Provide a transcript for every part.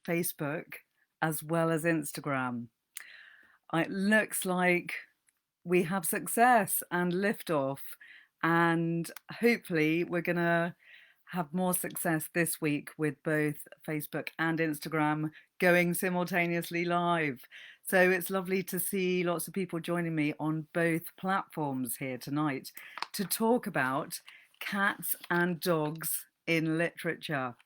Facebook as well as Instagram. It looks like we have success and liftoff, and hopefully we're going to have more success this week with both Facebook and Instagram going simultaneously live. So it's lovely to see lots of people joining me on both platforms here tonight to talk about cats and dogs in literature.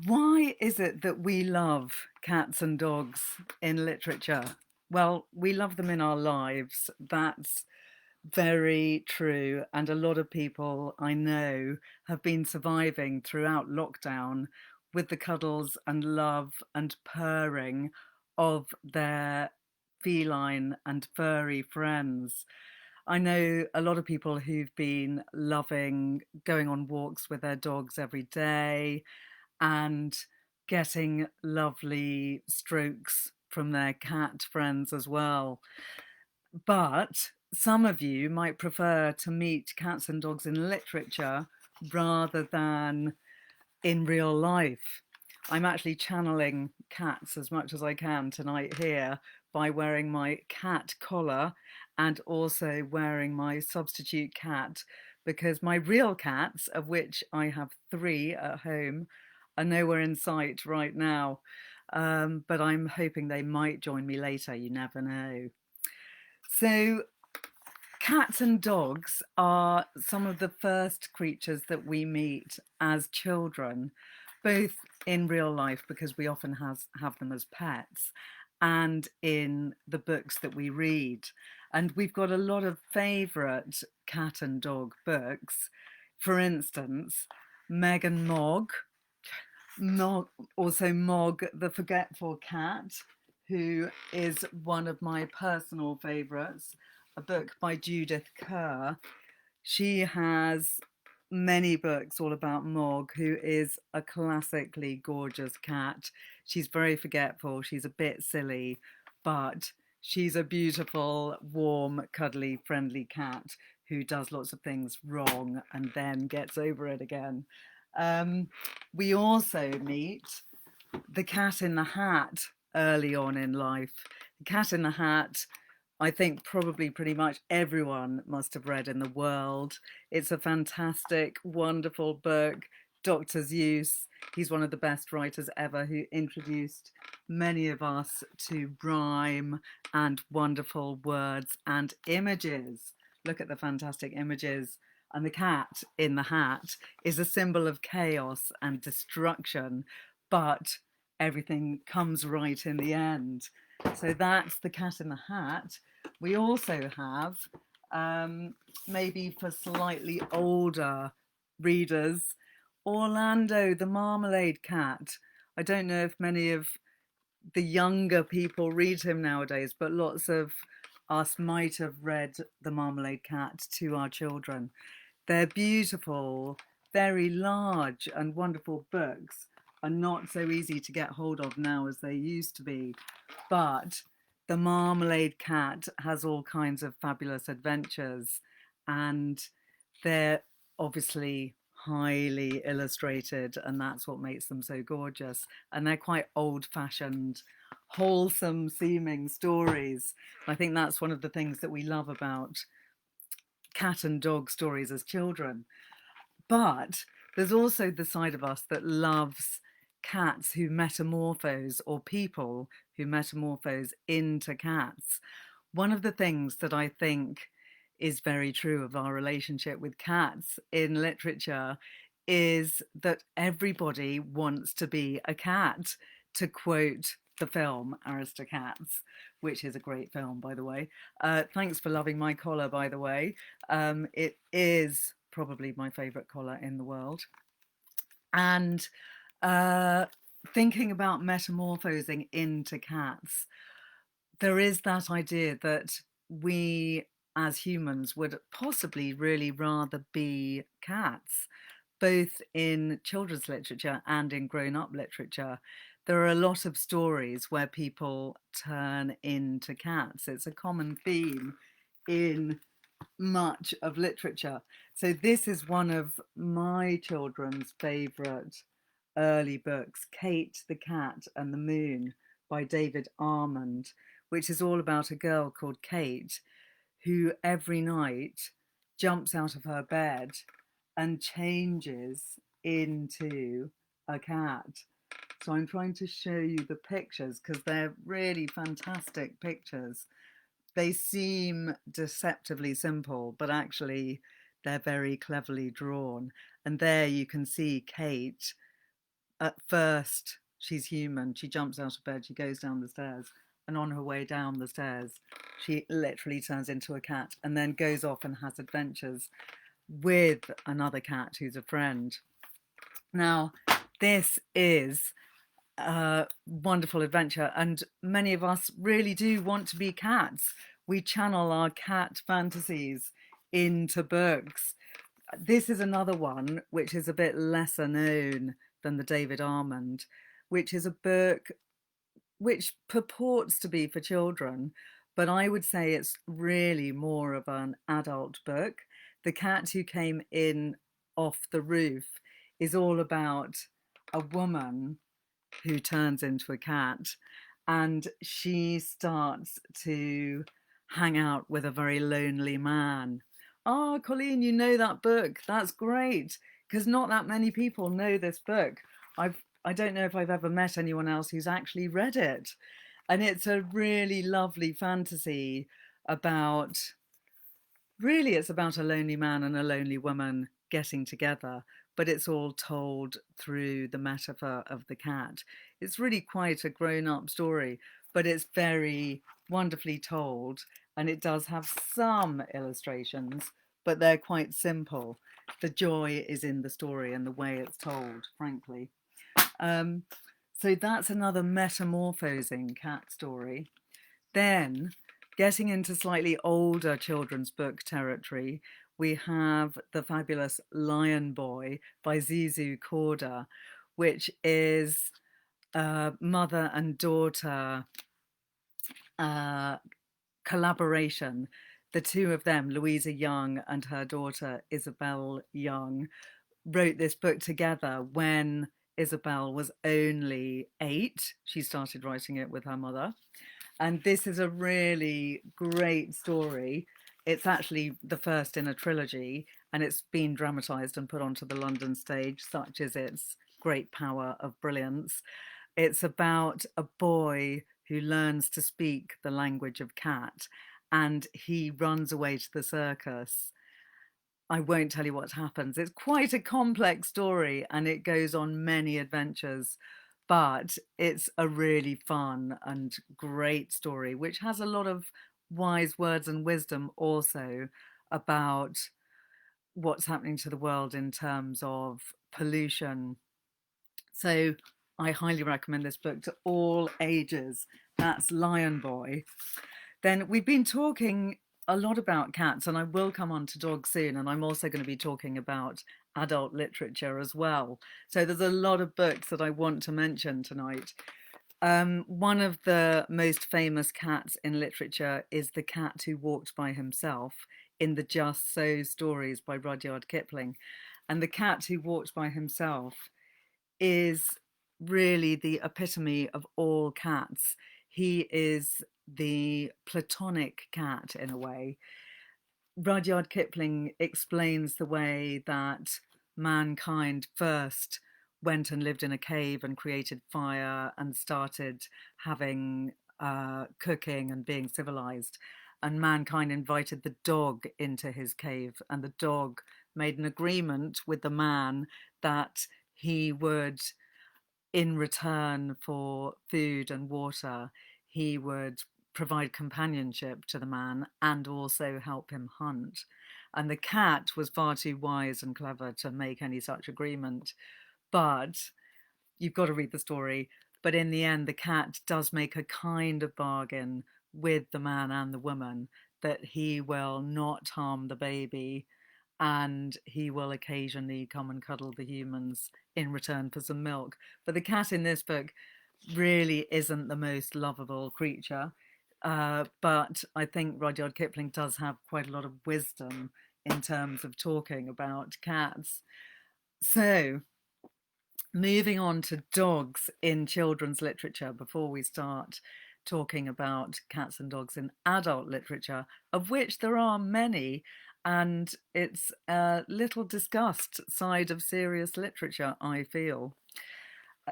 Why is it that we love cats and dogs in literature? Well, we love them in our lives. That's very true. And a lot of people I know have been surviving throughout lockdown with the cuddles and love and purring of their feline and furry friends. I know a lot of people who've been loving going on walks with their dogs every day and getting lovely strokes from their cat friends as well. But some of you might prefer to meet cats and dogs in literature rather than in real life. I'm actually channeling cats as much as I can tonight here by wearing my cat collar and also wearing my substitute cat, because my real cats, of which I have 3 at home, are nowhere in sight right now. But I'm hoping they might join me later, you never know. So cats and dogs are some of the first creatures that we meet as children, both in real life because we often have them as pets, and in the books that we read. And we've got a lot of favourite cat and dog books. For instance, Meg and Mog, also Mog the Forgetful Cat, who is one of my personal favourites, a book by Judith Kerr. She has many books all about Mog, who is a classically gorgeous cat. She's very forgetful, she's a bit silly, but she's a beautiful, warm, cuddly, friendly cat who does lots of things wrong and then gets over it again. We also meet the Cat in the Hat early on in life. The Cat in the Hat, I think probably pretty much everyone must have read in the world. It's a fantastic, wonderful book. Dr. Seuss, he's one of the best writers ever, who introduced many of us to rhyme and wonderful words and images. Look at the fantastic images. And the cat in the hat is a symbol of chaos and destruction, but everything comes right in the end. So that's the Cat in the Hat. We also have, maybe for slightly older readers, Orlando the Marmalade Cat. I don't know if many of the younger people read him nowadays, but lots of us might have read The Marmalade Cat to our children. They're beautiful, very large and wonderful books, are not so easy to get hold of now as they used to be. But the Marmalade Cat has all kinds of fabulous adventures, and they're obviously highly illustrated, and that's what makes them so gorgeous. And they're quite old-fashioned, wholesome seeming stories. I think that's one of the things that we love about cat and dog stories as children. But there's also the side of us that loves cats who metamorphose, or people who metamorphose into cats. One of the things that I think is very true of our relationship with cats in literature is that everybody wants to be a cat, to quote the film Aristocats, which is a great film, by the way. Thanks for loving my collar, by the way. It is probably my favourite collar in the world. And thinking about metamorphosing into cats, there is that idea that we as humans would possibly really rather be cats, both in children's literature and in grown-up literature. There are a lot of stories where people turn into cats. It's a common theme in much of literature. So this is one of my children's favourite early books, Kate the Cat and the Moon by David Armand, which is all about a girl called Kate who every night jumps out of her bed and changes into a cat. So I'm trying to show you the pictures because they're really fantastic pictures. They seem deceptively simple, but actually they're very cleverly drawn. And there you can see Kate. At first, she's human. She jumps out of bed, she goes down the stairs, and on her way down the stairs, she literally turns into a cat and then goes off and has adventures with another cat who's a friend. Now, this is a wonderful adventure, and many of us really do want to be cats. We channel our cat fantasies into books. This is another one which is a bit lesser known than the David Armand, which is a book which purports to be for children, but I would say it's really more of an adult book. The Cat Who Came In Off the Roof is all about a woman who turns into a cat, and she starts to hang out with a very lonely man. Oh, Colleen, you know that book. That's great, because not that many people know this book. I don't know if I've ever met anyone else who's actually read it. And it's a really lovely fantasy about, really, it's about a lonely man and a lonely woman getting together, but it's all told through the metaphor of the cat. It's really quite a grown up story, but it's very wonderfully told, and it does have some illustrations, but they're quite simple. The joy is in the story and the way it's told, frankly. Um, so that's another metamorphosing cat story. Then, getting into slightly older children's book territory, we have the fabulous Lion Boy by Zizu Korda, which is a mother and daughter collaboration. The two of them, Louisa Young and her daughter Isabel Young, wrote this book together when Isabel was only 8. She started writing it with her mother. And this is a really great story. It's actually the first in a trilogy, and it's been dramatised and put onto the London stage, such is its great power of brilliance. It's about a boy who learns to speak the language of cat, and he runs away to the circus. I won't tell you what happens. It's quite a complex story and it goes on many adventures, but it's a really fun and great story, which has a lot of wise words and wisdom also about what's happening to the world in terms of pollution. So I highly recommend this book to all ages. That's Lion Boy. Then we've been talking a lot about cats, and I will come on to dogs soon, and I'm also going to be talking about adult literature as well. So there's a lot of books that I want to mention tonight. One of the most famous cats in literature is The Cat Who Walked by Himself in the Just So stories by Rudyard Kipling. And The Cat Who Walked by Himself is really the epitome of all cats. He is the platonic cat in a way. Rudyard Kipling explains the way that mankind first went and lived in a cave and created fire and started having cooking and being civilized. And mankind invited the dog into his cave, and the dog made an agreement with the man that he would, in return for food and water, he would provide companionship to the man and also help him hunt. And the cat was far too wise and clever to make any such agreement. But you've got to read the story. But in the end, the cat does make a kind of bargain with the man and the woman that he will not harm the baby and he will occasionally come and cuddle the humans in return for some milk. But the cat in this book really isn't the most lovable creature. But I think Rudyard Kipling does have quite a lot of wisdom in terms of talking about cats. So moving on to dogs in children's literature before we start talking about cats and dogs in adult literature, of which there are many, and it's a little discussed side of serious literature, I feel.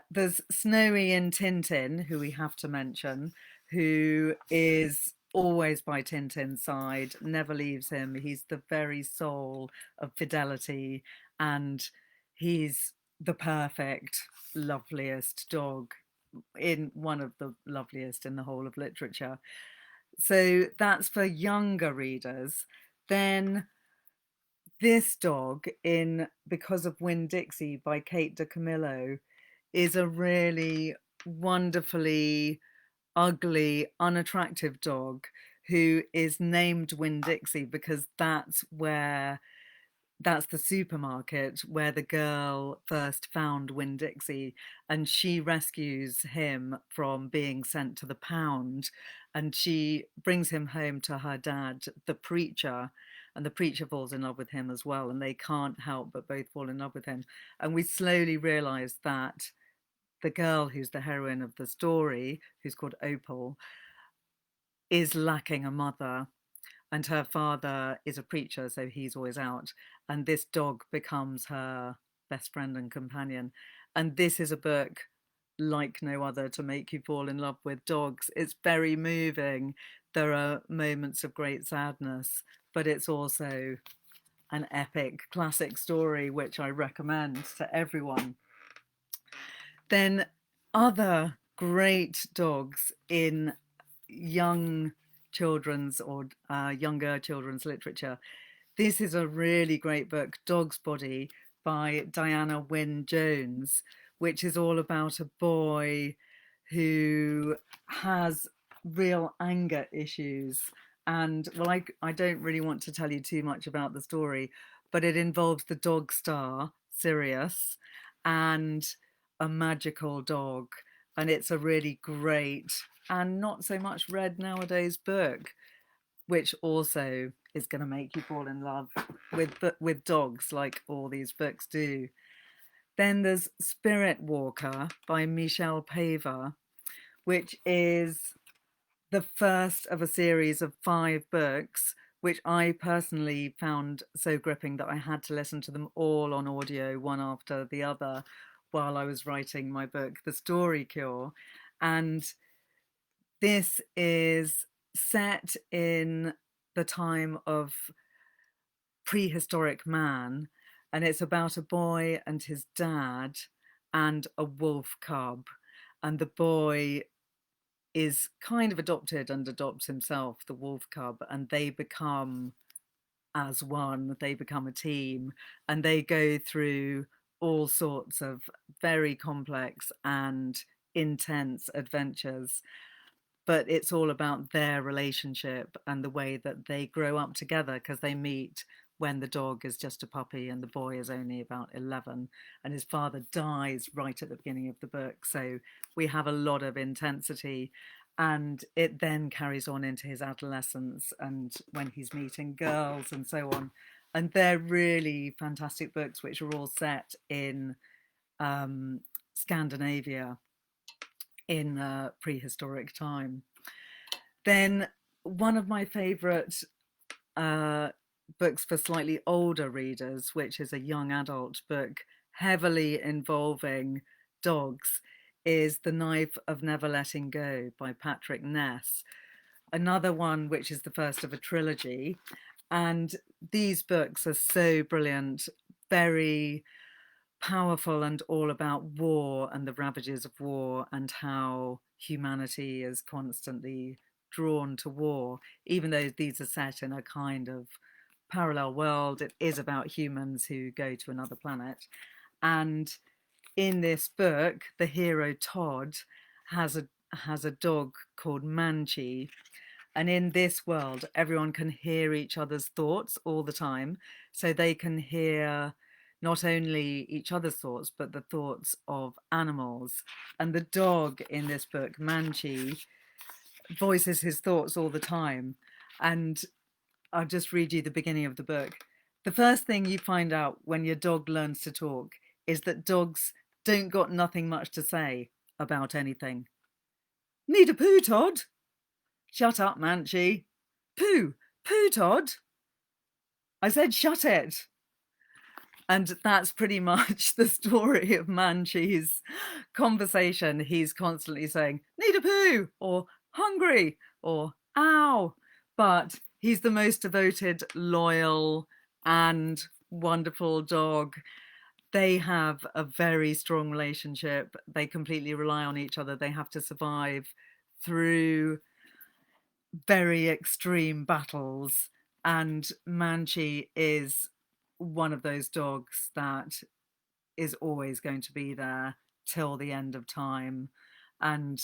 There's Snowy in Tintin, who we have to mention, who is always by Tintin's side, never leaves him. He's the very soul of fidelity, and he's the perfect, loveliest dog, in one of the loveliest in the whole of literature. So that's for younger readers. Then this dog in Because of Winn-Dixie by Kate DiCamillo is a really wonderfully ugly, unattractive dog who is named Winn-Dixie because that's the supermarket where the girl first found Winn-Dixie, and she rescues him from being sent to the pound, and she brings him home to her dad, the preacher, and the preacher falls in love with him as well, and they can't help but both fall in love with him. And we slowly realize that the girl who's the heroine of the story, who's called Opal, is lacking a mother, and her father is a preacher, so he's always out. And this dog becomes her best friend and companion. And this is a book like no other to make you fall in love with dogs. It's very moving. There are moments of great sadness, but it's also an epic classic story, which I recommend to everyone. Then other great dogs in young children's or younger children's literature. This is a really great book, Dog's Body by Diana Wynne Jones, which is all about a boy who has real anger issues. And well, I don't really want to tell you too much about the story, but it involves the dog star, Sirius, and a magical dog. And it's a really great and not so much read nowadays book, which also is going to make you fall in love with dogs, like all these books do. Then there's Spirit Walker by Michelle Paver, which is the first of a series of 5 books, which I personally found so gripping that I had to listen to them all on audio, one after the other, while I was writing my book, The Story Cure. And this is set in the time of prehistoric man, and it's about a boy and his dad and a wolf cub. And the boy is kind of adopted and adopts himself, the wolf cub, and they become as one, they become a team, and they go through all sorts of very complex and intense adventures. But it's all about their relationship and the way that they grow up together, because they meet when the dog is just a puppy and the boy is only about 11, and his father dies right at the beginning of the book. So we have a lot of intensity, and it then carries on into his adolescence and when he's meeting girls and so on. And they're really fantastic books, which are all set in Scandinavia in prehistoric time. Then one of my favourite books for slightly older readers, which is a young adult book heavily involving dogs, is The Knife of Never Letting Go by Patrick Ness. Another one which is the first of a trilogy. And these books are so brilliant, very powerful, and all about war and the ravages of war and how humanity is constantly drawn to war. Even though these are set in a kind of parallel world, it is about humans who go to another planet. And in this book, the hero Todd has a dog called Manchi, and in this world, everyone can hear each other's thoughts all the time. So they can hear not only each other's thoughts, but the thoughts of animals. And the dog in this book, Manchi, voices his thoughts all the time. And I'll just read you the beginning of the book. The first thing you find out when your dog learns to talk is that dogs don't got nothing much to say about anything. Need a poo, Todd? Shut up, Manchi. Poo, poo, Todd. I said shut it. And that's pretty much the story of Manchi's conversation. He's constantly saying, need a poo, or hungry, or ow. But he's the most devoted, loyal, and wonderful dog. They have a very strong relationship. They completely rely on each other. They have to survive through very extreme battles. And Manchi is one of those dogs that is always going to be there till the end of time. And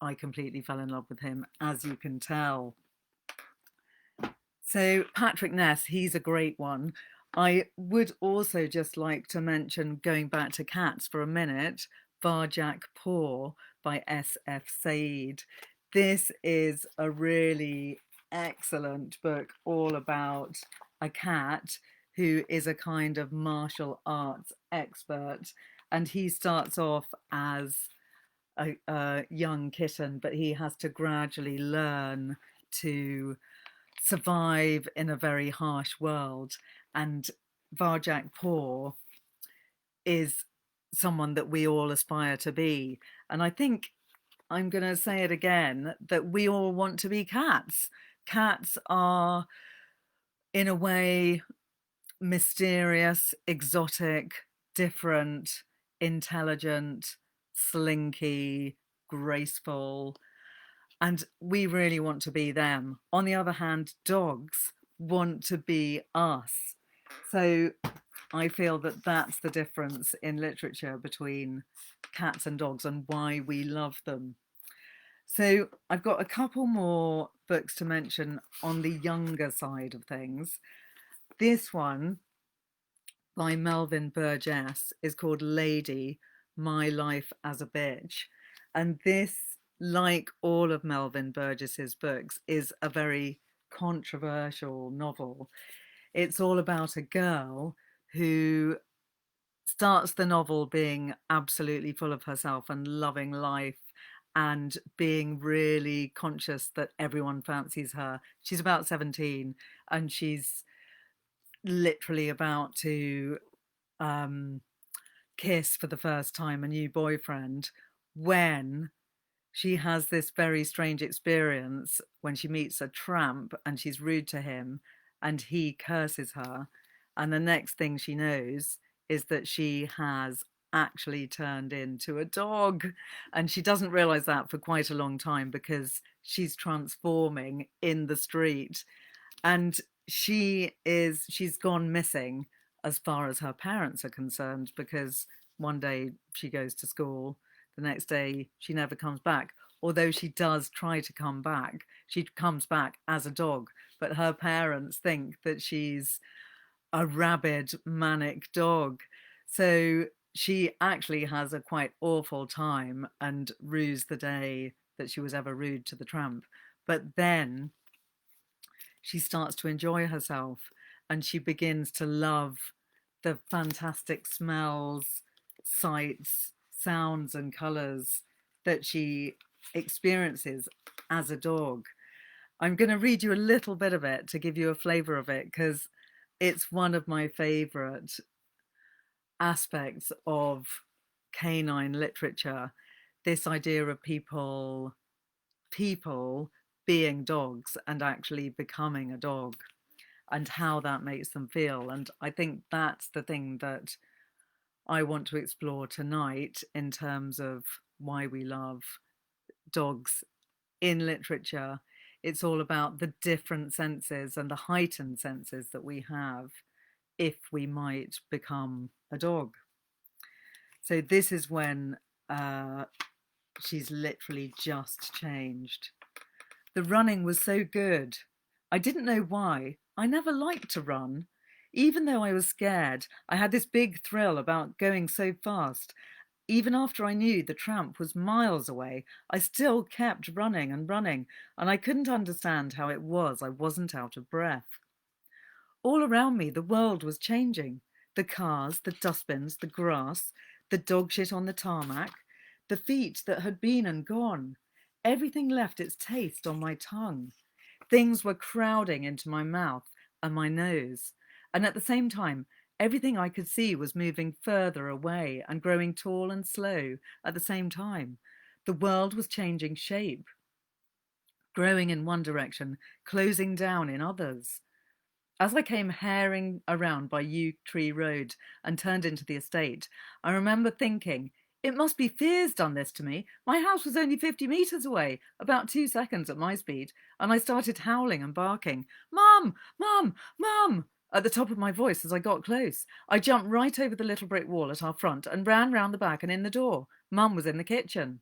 I completely fell in love with him, as you can tell. So Patrick Ness, he's a great one. I would also just like to mention, going back to cats for a minute, Varjak Paw by S.F. Said. This is a really excellent book all about a cat who is a kind of martial arts expert. And he starts off as a young kitten, but he has to gradually learn to survive in a very harsh world. And Varjak Paw is someone that we all aspire to be. And I think I'm going to say it again, that we all want to be cats. Cats are, in a way, mysterious, exotic, different, intelligent, slinky, graceful, and we really want to be them. On the other hand, dogs want to be us. So I feel that that's the difference in literature between cats and dogs and why we love them. So I've got a couple more books to mention on the younger side of things. This one by Melvin Burgess is called Lady, My Life as a Bitch. And this, like all of Melvin Burgess's books, is a very controversial novel. It's all about a girl who starts the novel being absolutely full of herself and loving life and being really conscious that everyone fancies her. She's about 17 and she's literally about to kiss for the first time a new boyfriend when she has this very strange experience when she meets a tramp and she's rude to him and he curses her. And the next thing she knows is that she has actually turned into a dog. And she doesn't realize that for quite a long time because she's transforming in the street. And she's gone missing as far as her parents are concerned, because one day she goes to school, the next day she never comes back. Although she does try to come back, she comes back as a dog, but her parents think that she's a rabid, manic dog. So she actually has a quite awful time and rues the day that she was ever rude to the tramp. But then she starts to enjoy herself and she begins to love the fantastic smells, sights, sounds, and colours that she experiences as a dog. I'm going to read you a little bit of it to give you a flavour of it because it's one of my favourite aspects of canine literature. This idea of people being dogs and actually becoming a dog and how that makes them feel. And I think that's the thing that I want to explore tonight in terms of why we love dogs in literature. It's all about the different senses and the heightened senses that we have if we might become a dog. So this is when she's literally just changed. The running was so good. I didn't know why. I never liked to run. Even though I was scared, I had this big thrill about going so fast. Even after I knew the tramp was miles away, I still kept running and running, and I couldn't understand how it was I wasn't out of breath. All around me, the world was changing. The cars, the dustbins, the grass, the dog shit on the tarmac, the feet that had been and gone. Everything left its taste on my tongue. Things were crowding into my mouth and my nose. And at the same time, everything I could see was moving further away and growing tall and slow at the same time. The world was changing shape, growing in one direction, closing down in others. As I came herring around by Yew Tree Road and turned into the estate, I remember thinking, it must be fear's done this to me. My house was only 50 metres away, about 2 seconds at my speed, and I started howling and barking, Mum, Mum, Mum, at the top of my voice as I got close. I jumped right over the little brick wall at our front and ran round the back and in the door. Mum was in the kitchen.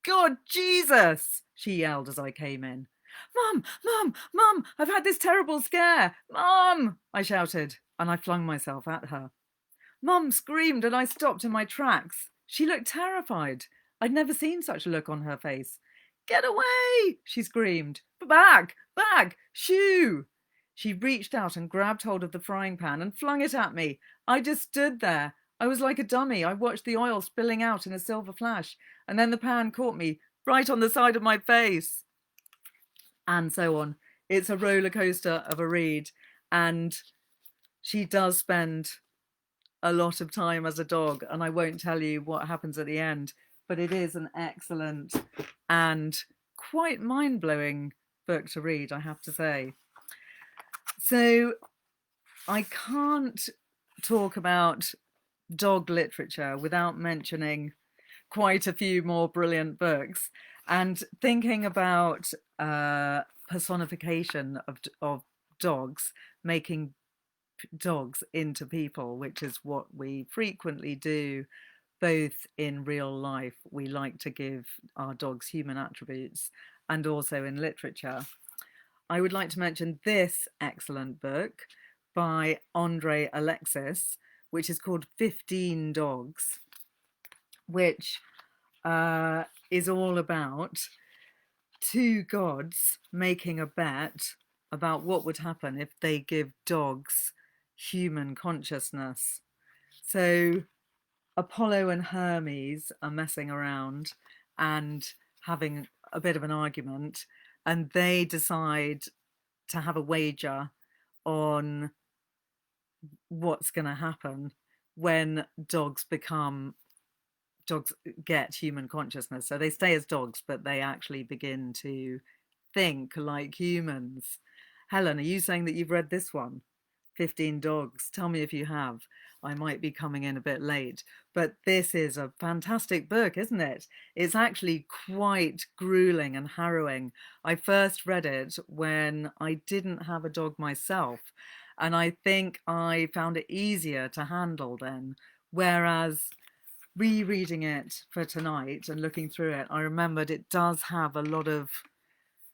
God, Jesus, she yelled as I came in. Mum, Mum, Mum, I've had this terrible scare. Mum, I shouted, and I flung myself at her. Mum screamed and I stopped in my tracks. She looked terrified. I'd never seen such a look on her face. Get away, she screamed. Back, back, shoo. She reached out and grabbed hold of the frying pan and flung it at me. I just stood there. I was like a dummy. I watched the oil spilling out in a silver flash, and then the pan caught me right on the side of my face. And so on. It's a roller coaster of a read, and she does spend a lot of time as a dog, and I won't tell you what happens at the end, but it is an excellent and quite mind-blowing book to read, I have to say. So I can't talk about dog literature without mentioning quite a few more brilliant books, and thinking about personification of dogs, making dogs into people, which is what we frequently do both in real life. We like to give our dogs human attributes, and also in literature. I would like to mention this excellent book by Andre Alexis, which is called 15 Dogs, which is all about two gods making a bet about what would happen if they give dogs human consciousness. So Apollo and Hermes are messing around and having a bit of an argument, and they decide to have a wager on what's going to happen when dogs get human consciousness. So they stay as dogs, but they actually begin to think like humans. Helen, are you saying that you've read this one? 15 Dogs. Tell me if you have. I might be coming in a bit late, but this is a fantastic book, isn't it? It's actually quite grueling and harrowing. I first read it when I didn't have a dog myself, and I think I found it easier to handle then, whereas rereading it for tonight and looking through it, I remembered it does have a lot of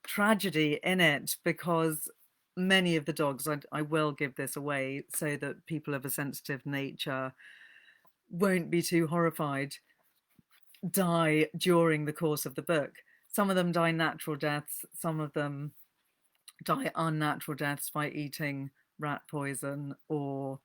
tragedy in it, because many of the dogs, I will give this away so that people of a sensitive nature won't be too horrified, die during the course of the book. Some of them die natural deaths, some of them die unnatural deaths by eating rat poison or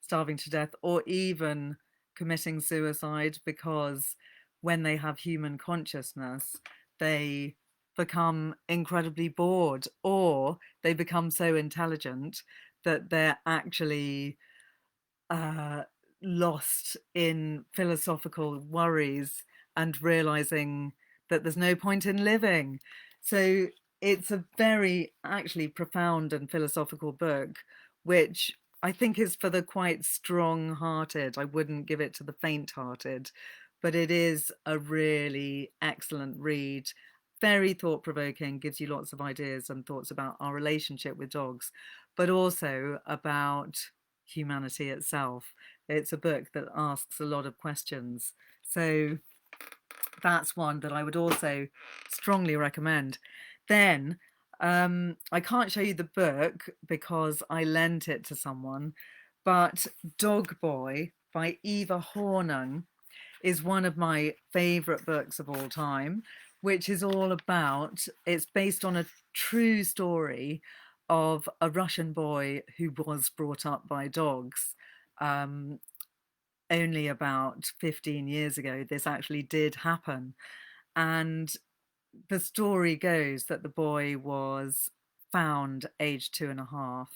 starving to death, or even committing suicide, because when they have human consciousness, they become incredibly bored, or they become so intelligent that they're actually lost in philosophical worries and realizing that there's no point in living. So it's a very actually profound and philosophical book, which I think is for the quite strong-hearted. I wouldn't give it to the faint-hearted, but it is a really excellent read. Very thought-provoking, gives you lots of ideas and thoughts about our relationship with dogs, but also about humanity itself. It's a book that asks a lot of questions. So that's one that I would also strongly recommend. Then I can't show you the book because I lent it to someone, but Dog Boy by Eva Hornung is one of my favourite books of all time, which is all about, it's based on a true story of a Russian boy who was brought up by dogs. only about 15 years ago this actually did happen. And the story goes that the boy was found aged 2.5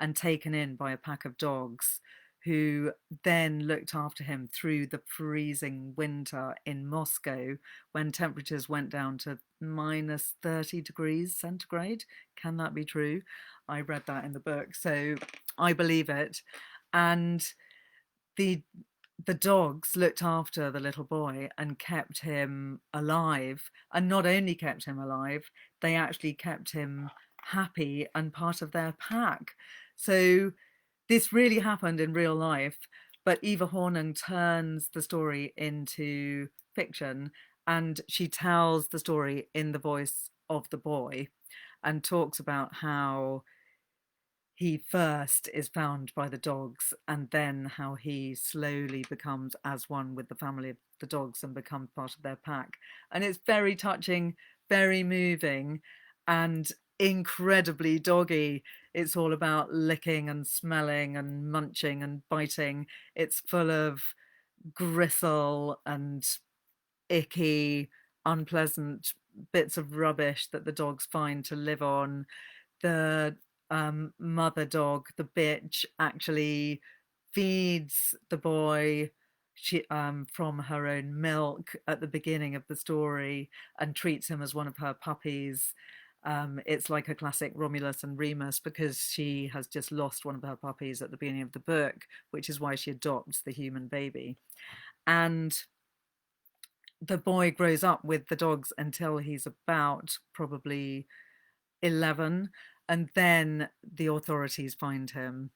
and taken in by a pack of dogs who then looked after him through the freezing winter in Moscow when temperatures went down to minus 30 degrees centigrade. Can that be true? I read that in the book, so I believe it. And the the dogs looked after the little boy and kept him alive, and not only kept him alive, they actually kept him happy and part of their pack. So this really happened in real life, but Eva Hornung turns the story into fiction, and she tells the story in the voice of the boy and talks about how he first is found by the dogs, and then how he slowly becomes as one with the family of the dogs and becomes part of their pack. And it's very touching, very moving, and incredibly doggy. It's all about licking and smelling and munching and biting. It's full of gristle and icky, unpleasant bits of rubbish that the dogs find to live on. The mother dog, the bitch, actually feeds the boy from her own milk at the beginning of the story and treats him as one of her puppies. It's like a classic Romulus and Remus because she has just lost one of her puppies at the beginning of the book, which is why she adopts the human baby. And the boy grows up with the dogs until he's about probably 11, and then the authorities find him,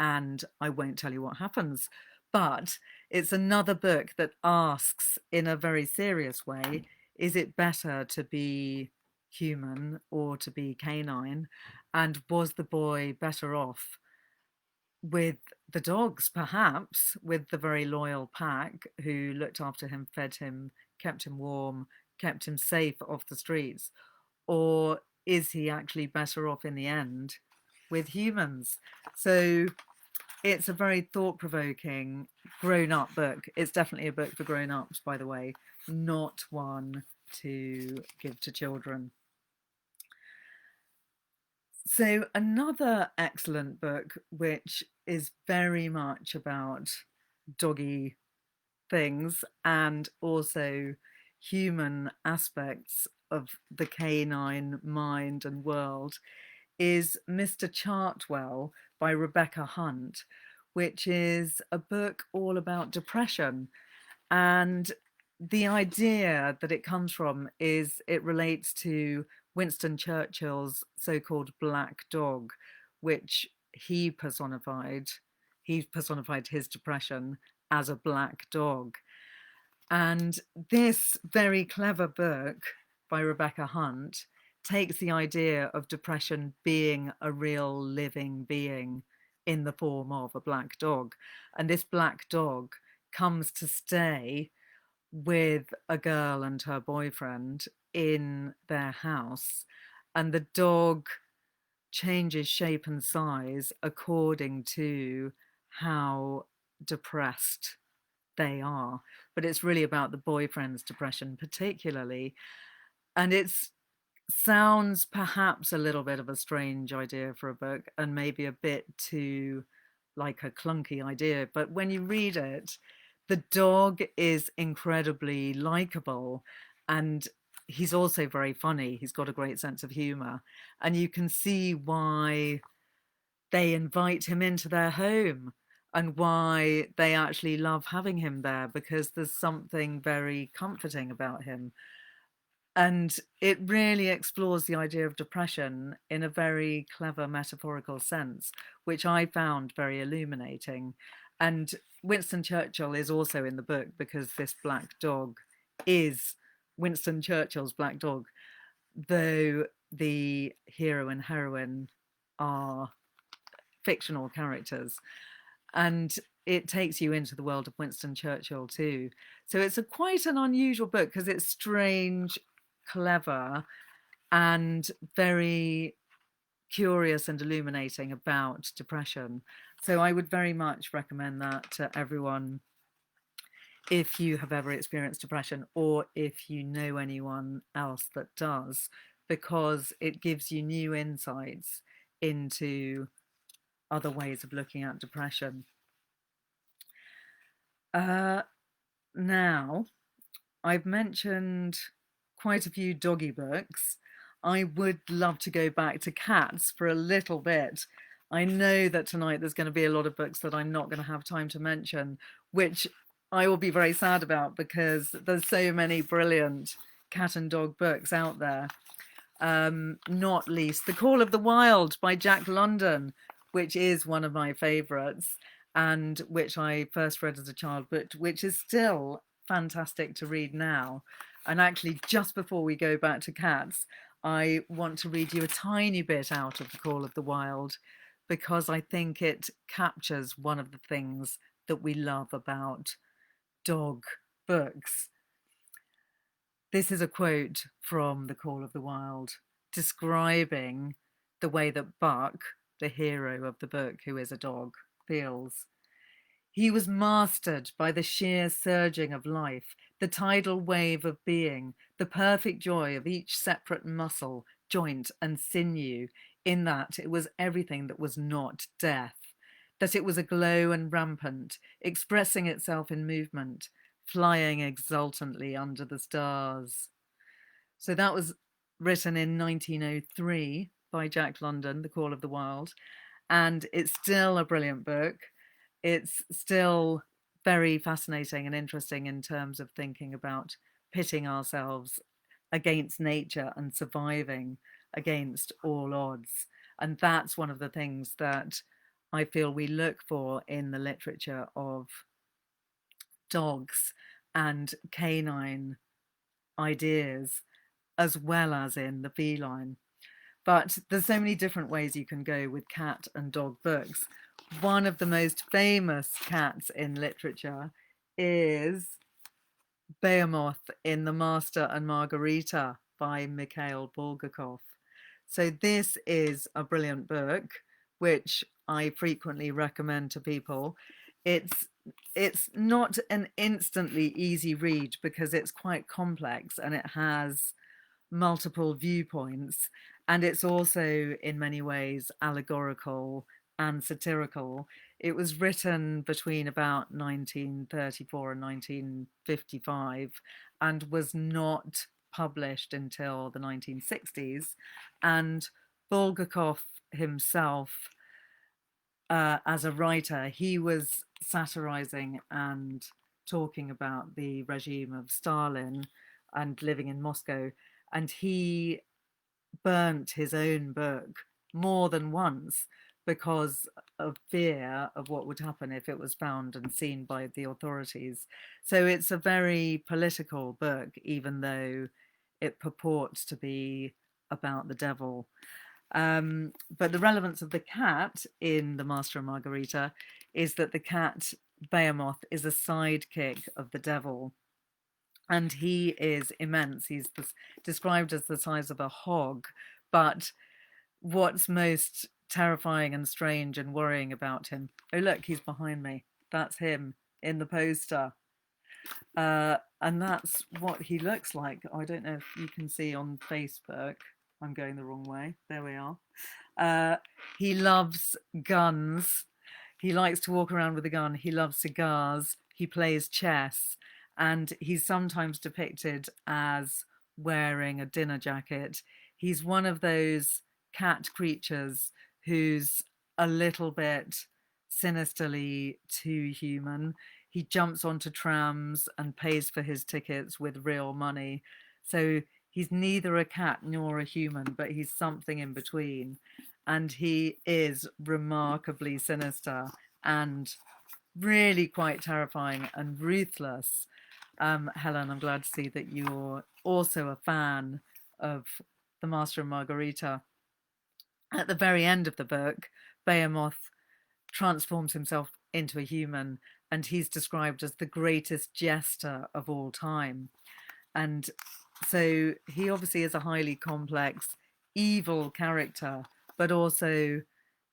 and I won't tell you what happens. But it's another book that asks in a very serious way, is it better to be human or to be canine? And was the boy better off with the dogs, perhaps, with the very loyal pack who looked after him, fed him, kept him warm, kept him safe off the streets? Or is he actually better off in the end with humans? So it's a very thought-provoking, grown-up book. It's definitely a book for grown-ups, by the way, not one to give to children. So another excellent book, which is very much about doggy things and also human aspects of the canine mind and world, is Mr. Chartwell by Rebecca Hunt, which is a book all about depression. And the idea that it comes from is it relates to Winston Churchill's so-called black dog, which he personified. He personified his depression as a black dog. And this very clever book by Rebecca Hunt takes the idea of depression being a real living being in the form of a black dog. And this black dog comes to stay with a girl and her boyfriend in their house. And the dog changes shape and size according to how depressed they are. But it's really about the boyfriend's depression, particularly. And it's sounds perhaps a little bit of a strange idea for a book and maybe a bit too like a clunky idea, but when you read it, the dog is incredibly likable, and he's also very funny. He's got a great sense of humor, and you can see why they invite him into their home and why they actually love having him there, because there's something very comforting about him. And it really explores the idea of depression in a very clever metaphorical sense, which I found very illuminating. And Winston Churchill is also in the book because this black dog is Winston Churchill's black dog, though the hero and heroine are fictional characters. And it takes you into the world of Winston Churchill too. So it's a quite an unusual book because it's strange, clever, and very curious and illuminating about depression. So I would very much recommend that to everyone if you have ever experienced depression or if you know anyone else that does, because it gives you new insights into other ways of looking at depression. Now, I've mentioned quite a few doggy books. I would love to go back to cats for a little bit. I know that tonight there's going to be a lot of books that I'm not going to have time to mention, which I will be very sad about because there's so many brilliant cat and dog books out there. Not least The Call of the Wild by Jack London, which is one of my favourites and which I first read as a child, but which is still fantastic to read now. And actually, just before we go back to cats, I want to read you a tiny bit out of The Call of the Wild because I think it captures one of the things that we love about dog books. This is a quote from The Call of the Wild, describing the way that Buck, the hero of the book, who is a dog, feels. He was mastered by the sheer surging of life, the tidal wave of being, the perfect joy of each separate muscle, joint, and sinew, in that it was everything that was not death, that it was aglow and rampant, expressing itself in movement, flying exultantly under the stars. So that was written in 1903 by Jack London, The Call of the Wild, and it's still a brilliant book. It's still very fascinating and interesting in terms of thinking about pitting ourselves against nature and surviving against all odds. And that's one of the things that I feel we look for in the literature of dogs and canine ideas, as well as in the feline. But there's so many different ways you can go with cat and dog books. One of the most famous cats in literature is Behemoth in The Master and Margarita by Mikhail Bulgakov. So this is a brilliant book, which I frequently recommend to people. It's not an instantly easy read because it's quite complex and it has multiple viewpoints, and it's also in many ways allegorical and satirical. It was written between about 1934 and 1955 and was not published until the 1960s. And Bulgakov himself, as a writer, he was satirizing and talking about the regime of Stalin and living in Moscow. And he burnt his own book more than once because of fear of what would happen if it was found and seen by the authorities. So it's a very political book, even though it purports to be about the devil. But the relevance of the cat in The Master and Margarita is that the cat, Behemoth, is a sidekick of the devil. And he is immense. He's described as the size of a hog. But what's most terrifying and strange and worrying about him? Oh, look, he's behind me. That's him in the poster. And that's what he looks like. I don't know if you can see on Facebook. I'm going the wrong way. There we are. He loves guns. He likes to walk around with a gun. He loves cigars. He plays chess. And he's sometimes depicted as wearing a dinner jacket. He's one of those cat creatures who's a little bit sinisterly too human. He jumps onto trams and pays for his tickets with real money. So he's neither a cat nor a human, but he's something in between. And he is remarkably sinister and really quite terrifying and ruthless. Helen, I'm glad to see that you're also a fan of The Master and Margarita. At the very end of the book, Behemoth transforms himself into a human, and he's described as the greatest jester of all time. And so he obviously is a highly complex, evil character, but also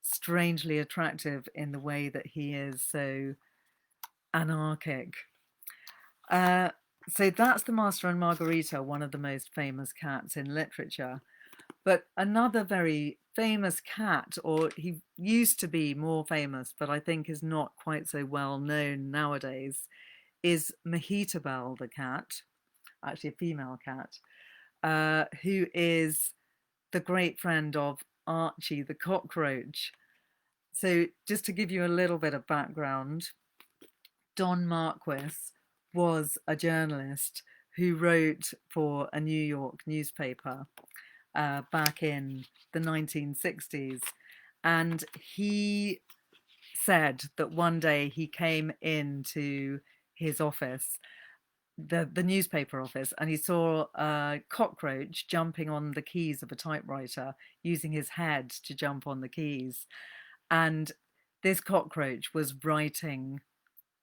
strangely attractive in the way that he is so anarchic. So that's the Master and Margarita, one of the most famous cats in literature. But another very famous cat, or he used to be more famous, but I think is not quite so well known nowadays, is Mehitabel the cat, actually a female cat, who is the great friend of Archie the cockroach. So just to give you a little bit of background, Don Marquis was a journalist who wrote for a New York newspaper back in the 1960s. And he said that one day he came into his office, the newspaper office, and he saw a cockroach jumping on the keys of a typewriter, using his head to jump on the keys. And this cockroach was writing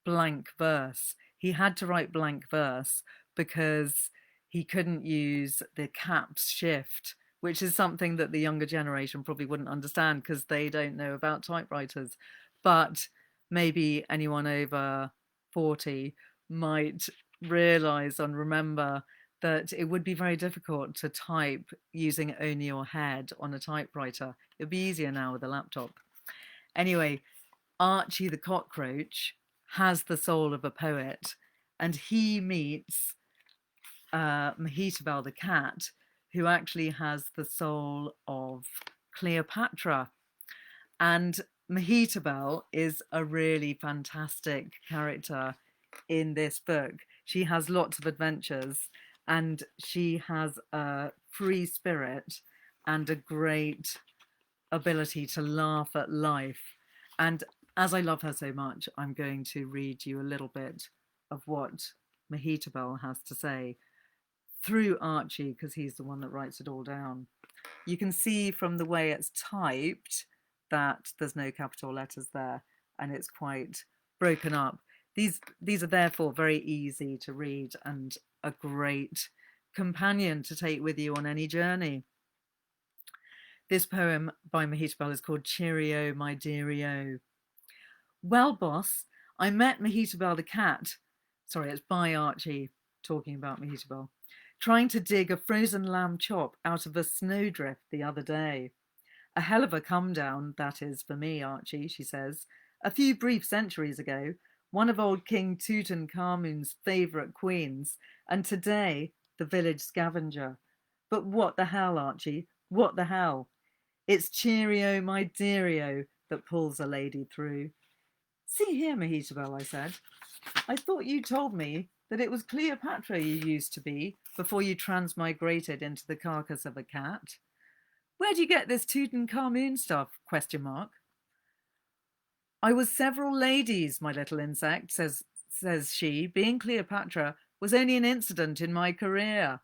blank verse. He had to write blank verse because he couldn't use the caps shift, which is something that the younger generation probably wouldn't understand because they don't know about typewriters. But maybe anyone over 40 might realize and remember that it would be very difficult to type using only your head on a typewriter. It'd be easier now with a laptop. Anyway, Archie the cockroach has the soul of a poet, and he meets Mehitabel the cat, who actually has the soul of Cleopatra. And Mehitabel is a really fantastic character in this book. She has lots of adventures, and she has a free spirit and a great ability to laugh at life. And as I love her so much, I'm going to read you a little bit of what Mehitabel has to say through Archie, because he's the one that writes it all down. You can see from the way it's typed that there's no capital letters there, and it's quite broken up. These are therefore very easy to read and a great companion to take with you on any journey. This poem by Mehitabel is called Cheerio, My Deario. Well, boss, I met Mehitabel the cat. Sorry, it's by Archie talking about Mehitabel. Trying to dig a frozen lamb chop out of a snowdrift the other day. A hell of a come down, that is, for me, Archie, she says. A few brief centuries ago, one of old King Tutankhamun's favourite queens, and today, the village scavenger. But what the hell, Archie? What the hell? It's cheerio, my deario, that pulls a lady through. See here, Mehitabel, I said. I thought you told me that it was Cleopatra you used to be before you transmigrated into the carcass of a cat. Where do you get this Tutankhamun stuff? ? I was several ladies, my little insect, says she. Being Cleopatra was only an incident in my career.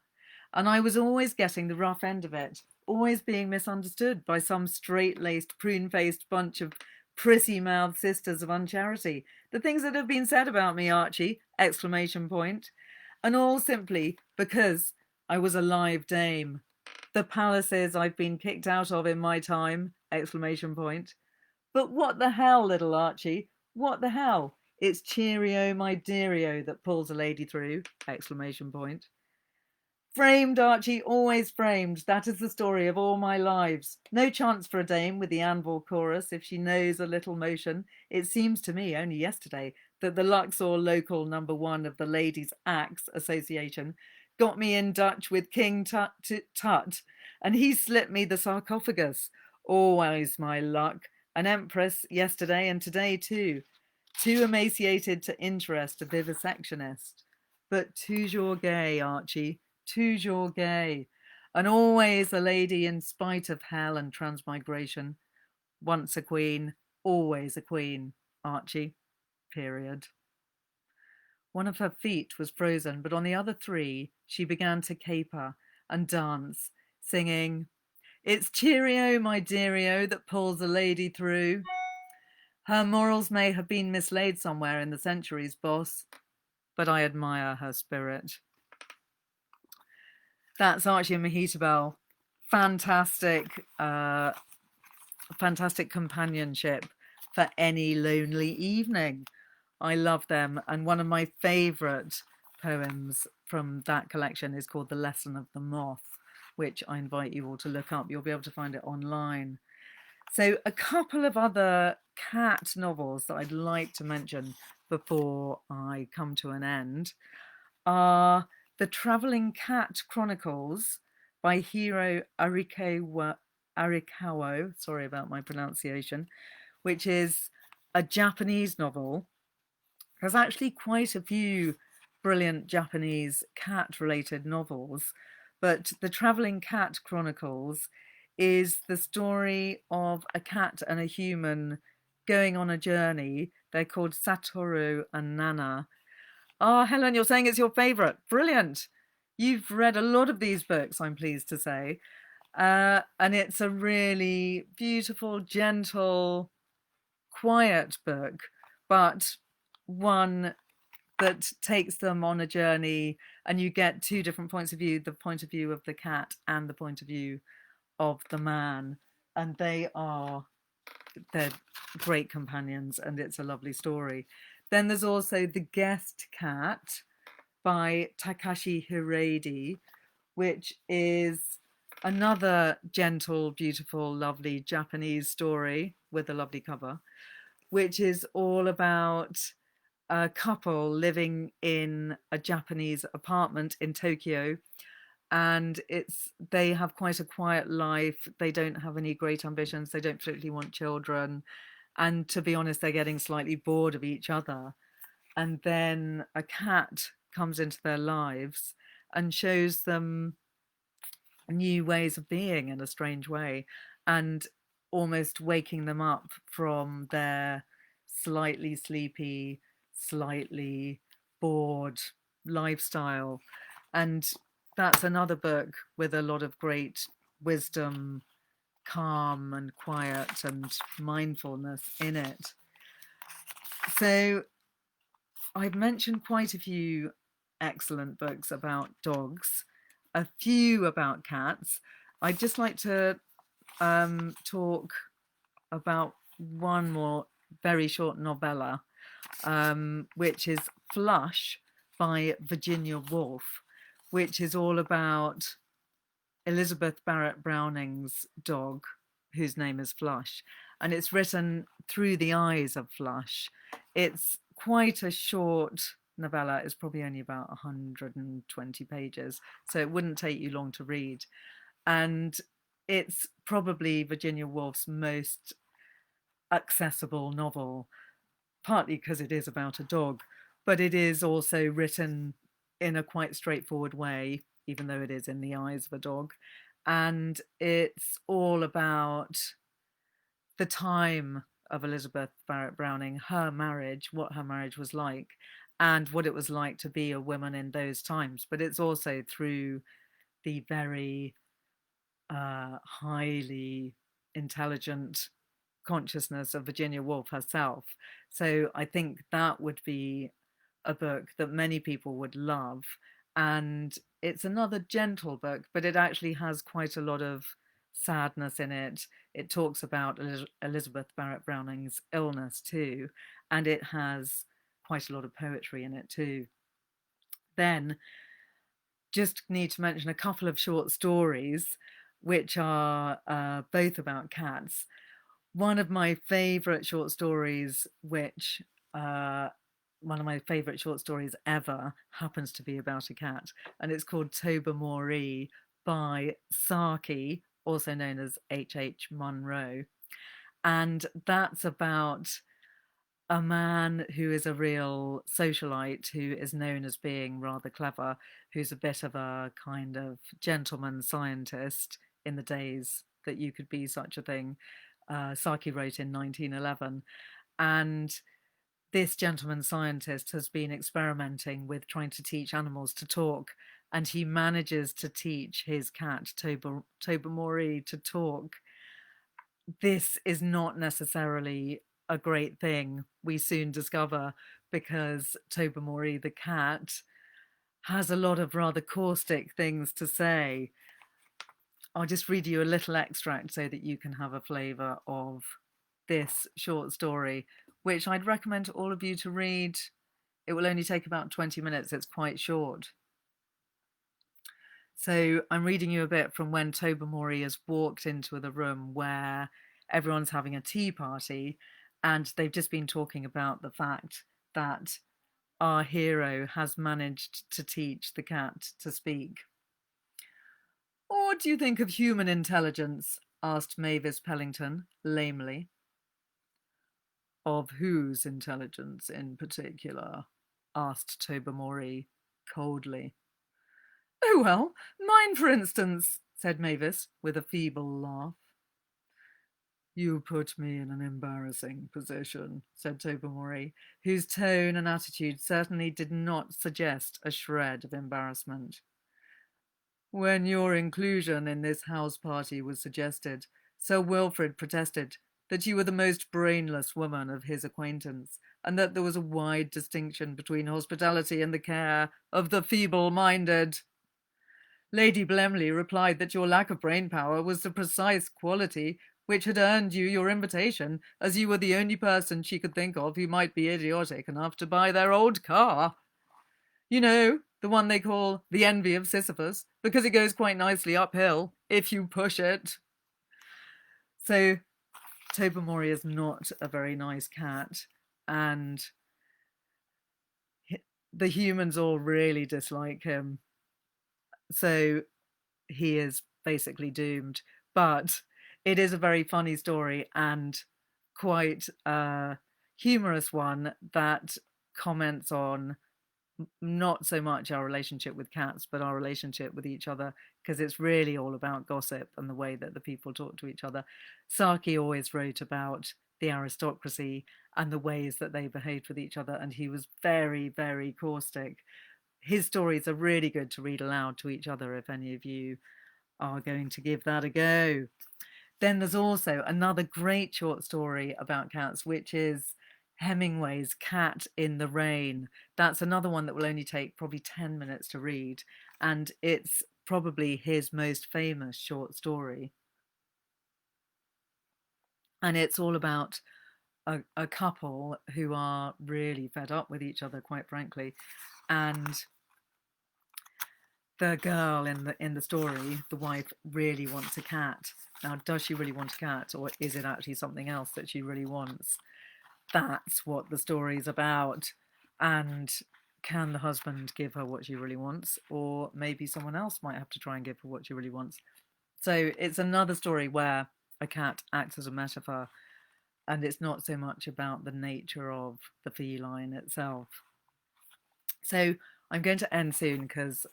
And I was always getting the rough end of it, always being misunderstood by some straight-laced, prune-faced bunch of prissy-mouthed sisters of uncharity. The things that have been said about me, Archie, ! And all simply because I was a live dame. The palaces I've been kicked out of in my time, ! But what the hell, little Archie? What the hell? It's cheerio, my deario, that pulls a lady through, ! Framed, Archie, always framed. That is the story of all my lives. No chance for a dame with the anvil chorus if she knows a little motion. It seems to me only yesterday that the Luxor local #1 of the Ladies' Axe Association got me in Dutch with King Tut, and he slipped me the sarcophagus. Always my luck. An empress yesterday and today too. Too emaciated to interest a vivisectionist. But toujours gay, Archie. Toujours gay, and always a lady in spite of hell and transmigration. Once a queen, always a queen, Archie. Period. One of her feet was frozen, but on the other 3, she began to caper and dance, singing, It's cheerio, my deario, that pulls a lady through. Her morals may have been mislaid somewhere in the centuries, boss, but I admire her spirit. That's Archie and Mehitabel. Fantastic fantastic companionship for any lonely evening. I love them. And one of my favourite poems from that collection is called The Lesson of the Moth, which I invite you all to look up. You'll be able to find it online. So, a couple of other cat novels that I'd like to mention before I come to an end are The Travelling Cat Chronicles by Hiro Arikawa, sorry about my pronunciation, which is a Japanese novel. There's actually quite a few brilliant Japanese cat related novels, but The Travelling Cat Chronicles is the story of a cat and a human going on a journey. They're called Satoru and Nana. Ah, Helen, you're saying it's your favourite. Brilliant. You've read a lot of these books, I'm pleased to say. And it's a really beautiful, gentle, quiet book, but one that takes them on a journey, and you get two different points of view, the point of view of the cat and the point of view of the man. And they're great companions, and it's a lovely story. Then there's also The Guest Cat by Takashi Hiredi, which is another gentle, beautiful, lovely Japanese story with a lovely cover, which is all about a couple living in a Japanese apartment in Tokyo. And they have quite a quiet life. They don't have any great ambitions. They don't particularly want children. And to be honest, they're getting slightly bored of each other. And then a cat comes into their lives and shows them new ways of being in a strange way, and almost waking them up from their slightly sleepy, slightly bored lifestyle. And that's another book with a lot of great wisdom, calm and quiet and mindfulness in it. So I've mentioned quite a few excellent books about dogs, a few about cats. I'd just like to talk about one more very short novella, which is Flush by Virginia Woolf, which is all about Elizabeth Barrett Browning's dog, whose name is Flush. And it's written through the eyes of Flush. It's quite a short novella. It's probably only about 120 pages, so it wouldn't take you long to read. And it's probably Virginia Woolf's most accessible novel, partly because it is about a dog, but it is also written in a quite straightforward way, even though it is in the eyes of a dog. And it's all about the time of Elizabeth Barrett Browning, her marriage, what her marriage was like, and what it was like to be a woman in those times. But it's also through the very highly intelligent consciousness of Virginia Woolf herself. So I think that would be a book that many people would love. And it's another gentle book, but it actually has quite a lot of sadness in it. It talks about Elizabeth Barrett Browning's illness too, and it has quite a lot of poetry in it too. Then just need to mention a couple of short stories which are both about cats. One of my favourite short stories, which one of my favourite short stories ever, happens to be about a cat, and it's called Tobermory by Saki, also known as H.H. Munro. And that's about a man who is a real socialite, who is known as being rather clever, who's a bit of a kind of gentleman scientist in the days that you could be such a thing. Saki wrote in 1911. And this gentleman scientist has been experimenting with trying to teach animals to talk, and he manages to teach his cat, Tobermory, to talk. This is not necessarily a great thing, we soon discover, because Tobermory, the cat, has a lot of rather caustic things to say. I'll just read you a little extract so that you can have a flavour of this short story, which I'd recommend to all of you to read. It will only take about 20 minutes. It's quite short. So I'm reading you a bit from when Tobermory has walked into the room where everyone's having a tea party, and they've just been talking about the fact that our hero has managed to teach the cat to speak. "What do you think of human intelligence?" asked Mavis Pellington lamely. "Of whose intelligence in particular?" asked Tobermory coldly. "Oh, well, mine, for instance," said Mavis, with a feeble laugh. "You put me in an embarrassing position," said Tobermory, whose tone and attitude certainly did not suggest a shred of embarrassment. "When your inclusion in this house party was suggested, Sir Wilfrid protested that you were the most brainless woman of his acquaintance, and that there was a wide distinction between hospitality and the care of the feeble-minded. Lady Blemley replied that your lack of brain power was the precise quality which had earned you your invitation, as you were the only person she could think of who might be idiotic enough to buy their old car. You know, the one they call the envy of Sisyphus, because it goes quite nicely uphill if you push it." So Tobermory is not a very nice cat, and the humans all really dislike him. So he is basically doomed. But it is a very funny story and quite a humorous one that comments on not so much our relationship with cats, but our relationship with each other, because it's really all about gossip and the way that the people talk to each other. Saki always wrote about the aristocracy and the ways that they behaved with each other, and he was very, very caustic. His stories are really good to read aloud to each other if any of you are going to give that a go. Then there's also another great short story about cats, which is Hemingway's Cat in the Rain. That's another one that will only take probably 10 minutes to read, and it's probably his most famous short story. And it's all about a couple who are really fed up with each other, quite frankly. And the girl in the story, the wife, really wants a cat. Now, does she really want a cat, or is it actually something else that she really wants? That's what the story's about. And can the husband give her what she really wants, or maybe someone else might have to try and give her what she really wants? So it's another story where a cat acts as a metaphor, and it's not so much about the nature of the feline itself. So I'm going to end soon because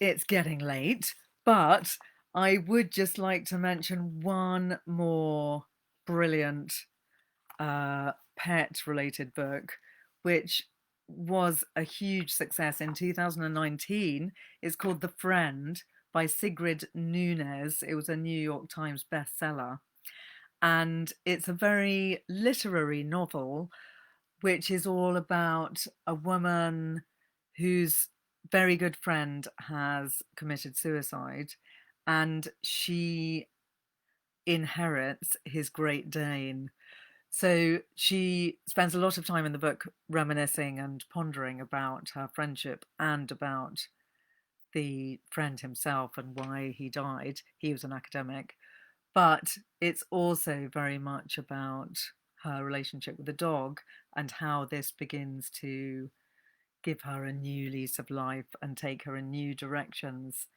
it's getting late, but I would just like to mention one more brilliant pet related book, which was a huge success in 2019. It's called The Friend by Sigrid Nunez. It was a New York Times bestseller. And it's a very literary novel, which is all about a woman whose very good friend has committed suicide, and she inherits his Great Dane. So she spends a lot of time in the book reminiscing and pondering about her friendship and about the friend himself and why he died. He was an academic. But it's also very much about her relationship with the dog and how this begins to give her a new lease of life and take her in new directions.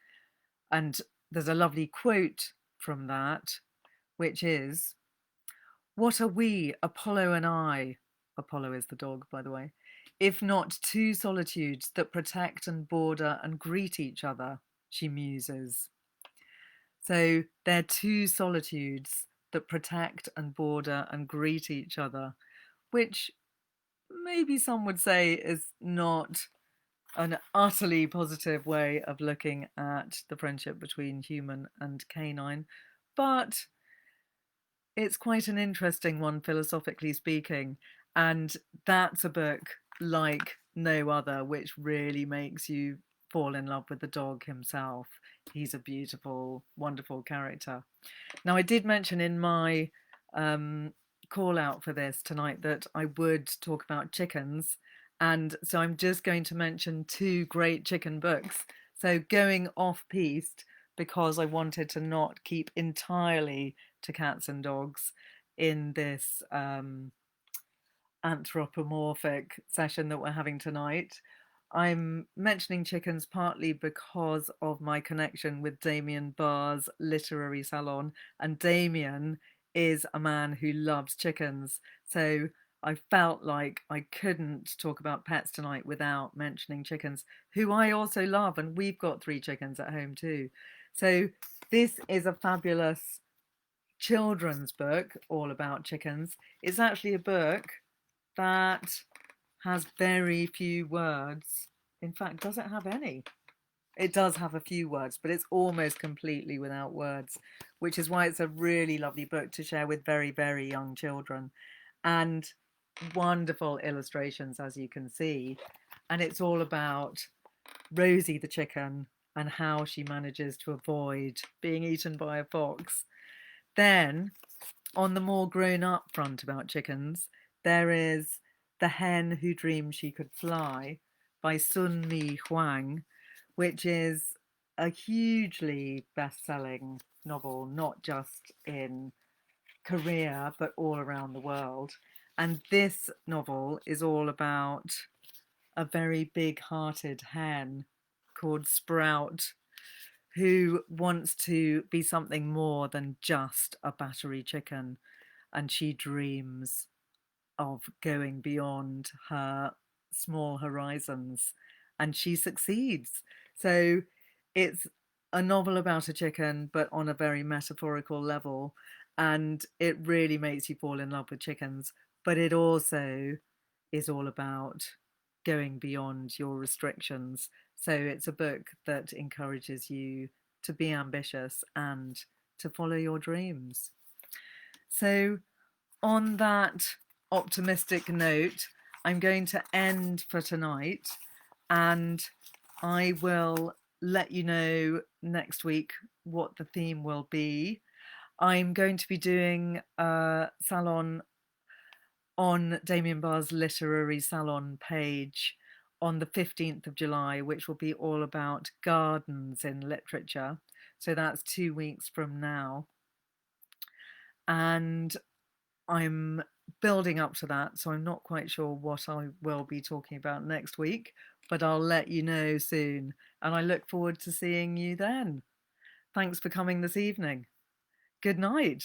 And there's a lovely quote from that, which is, "What are we, Apollo and I," Apollo is the dog, by the way, "if not two solitudes that protect and border and greet each other?" she muses. So they're two solitudes that protect and border and greet each other, which maybe some would say is not an utterly positive way of looking at the friendship between human and canine, but it's quite an interesting one, philosophically speaking. And that's a book like no other, which really makes you fall in love with the dog himself. He's a beautiful, wonderful character. Now, I did mention in my call out for this tonight that I would talk about chickens. And so I'm just going to mention two great chicken books. So going off piste, because I wanted to not keep entirely to cats and dogs in this anthropomorphic session that we're having tonight. I'm mentioning chickens partly because of my connection with Damien Barr's literary salon, and Damien is a man who loves chickens. So I felt like I couldn't talk about pets tonight without mentioning chickens, who I also love, and we've got 3 chickens at home too. So this is a fabulous children's book all about chickens. It's actually a book that has very few words. In fact, does it have any? It does have a few words, but it's almost completely without words, which is why it's a really lovely book to share with very, very young children. And wonderful illustrations, as you can see. And it's all about Rosie the chicken and how she manages to avoid being eaten by a fox. Then, on the more grown up front about chickens, there is The Hen Who Dreamed She Could Fly by Sun Mi Huang, which is a hugely best selling novel, not just in Korea, but all around the world. And this novel is all about a very big hearted hen called Sprout, who wants to be something more than just a battery chicken. And she dreams of going beyond her small horizons, and she succeeds. So it's a novel about a chicken, but on a very metaphorical level. And it really makes you fall in love with chickens. But it also is all about going beyond your restrictions. So it's a book that encourages you to be ambitious and to follow your dreams. So, on that optimistic note, I'm going to end for tonight, and I will let you know next week what the theme will be. I'm going to be doing a salon on Damien Barr's literary salon page on the 15th of July, which will be all about gardens in literature. So that's 2 weeks from now. And I'm building up to that, so I'm not quite sure what I will be talking about next week, but I'll let you know soon. And I look forward to seeing you then. Thanks for coming this evening. Good night.